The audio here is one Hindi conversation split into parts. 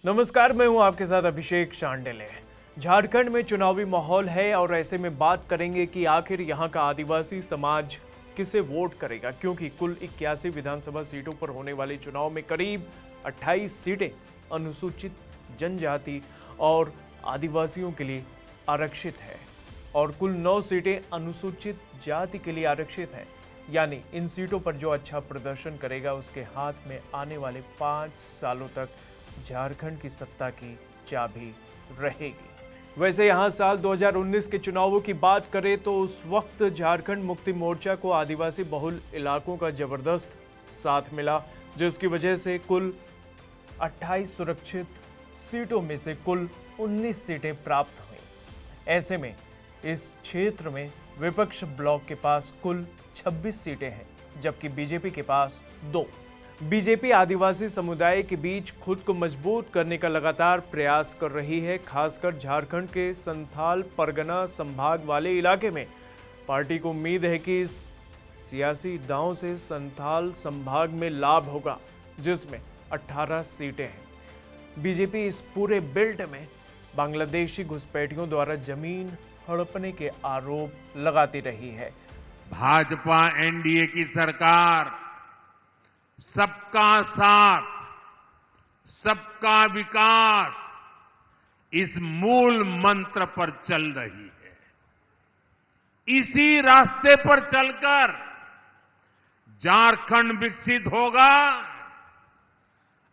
नमस्कार, मैं हूं आपके साथ अभिषेक शांडिल्य। झारखंड में चुनावी माहौल है और ऐसे में बात करेंगे कि आखिर यहां का आदिवासी समाज किसे वोट करेगा, क्योंकि कुल 81 विधानसभा सीटों पर होने वाले चुनाव में करीब 28 सीटें अनुसूचित जनजाति और आदिवासियों के लिए आरक्षित है और कुल 9 सीटें अनुसूचित जाति के लिए आरक्षित हैं। यानी इन सीटों पर जो अच्छा प्रदर्शन करेगा उसके हाथ में आने वाले 5 सालों तक झारखंड की सत्ता की चाबी रहेगी। वैसे यहां साल 2019 के चुनावों की बात करें तो उस वक्त झारखंड मुक्ति मोर्चा को आदिवासी बहुल इलाकों का जबरदस्त साथ मिला, जिसकी वजह से कुल 28 सुरक्षित सीटों में से कुल 19 सीटें प्राप्त हुई। ऐसे में इस क्षेत्र में विपक्ष ब्लॉक के पास कुल 26 सीटें हैं, जबकि बीजेपी के पास 2। बीजेपी आदिवासी समुदाय के बीच खुद को मजबूत करने का लगातार प्रयास कर रही है। खासकर झारखंड के संथाल परगना संभाग वाले इलाके में पार्टी को उम्मीद है कि इस सियासी दांव से संथाल संभाग में लाभ होगा, जिसमें 18 सीटें हैं। बीजेपी इस पूरे बेल्ट में बांग्लादेशी घुसपैठियों द्वारा जमीन हड़पने के आरोप लगाती रही है। भाजपा एनडीए की सरकार सबका साथ, सबका विकास इस मूल मंत्र पर चल रही है। इसी रास्ते पर चलकर झारखंड विकसित होगा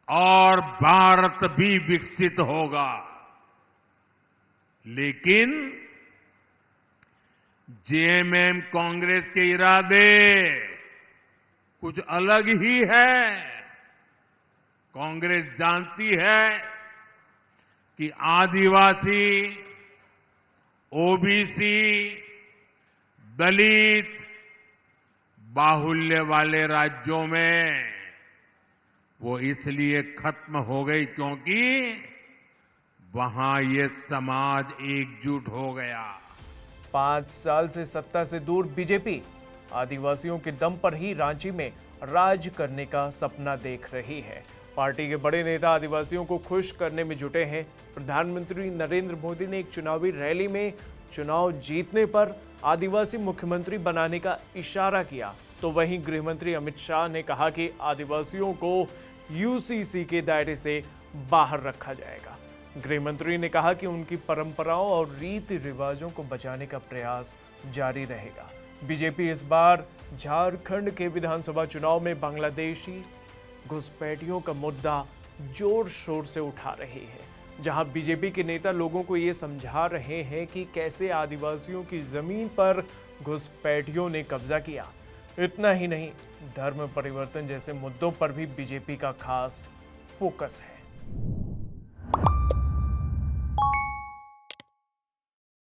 और भारत भी विकसित होगा। लेकिन जेएमएम कांग्रेस के इरादे कुछ अलग ही है। कांग्रेस जानती है कि आदिवासी, ओबीसी, दलित बाहुल्य वाले राज्यों में वो इसलिए खत्म हो गई क्योंकि वहां ये समाज एकजुट हो गया। 5 साल से सत्ता से दूर बीजेपी आदिवासियों के दम पर ही रांची में राज करने का सपना देख रही है। पार्टी के बड़े नेता आदिवासियों को खुश करने में जुटे हैं। प्रधानमंत्री नरेंद्र मोदी ने एक चुनावी रैली में चुनाव जीतने पर आदिवासी मुख्यमंत्री बनाने का इशारा किया, तो वहीं गृहमंत्री अमित शाह ने कहा कि आदिवासियों को यूसीसी के दायरे से बाहर रखा जाएगा। गृहमंत्री ने कहा कि उनकी परंपराओं और रीति रिवाजों को बचाने का प्रयास जारी रहेगा। बीजेपी इस बार झारखंड के विधानसभा चुनाव में बांग्लादेशी घुसपैठियों का मुद्दा जोर शोर से उठा रही है, जहां बीजेपी के नेता लोगों को ये समझा रहे हैं कि कैसे आदिवासियों की जमीन पर घुसपैठियों ने कब्जा किया। इतना ही नहीं, धर्म परिवर्तन जैसे मुद्दों पर भी बीजेपी का खास फोकस है।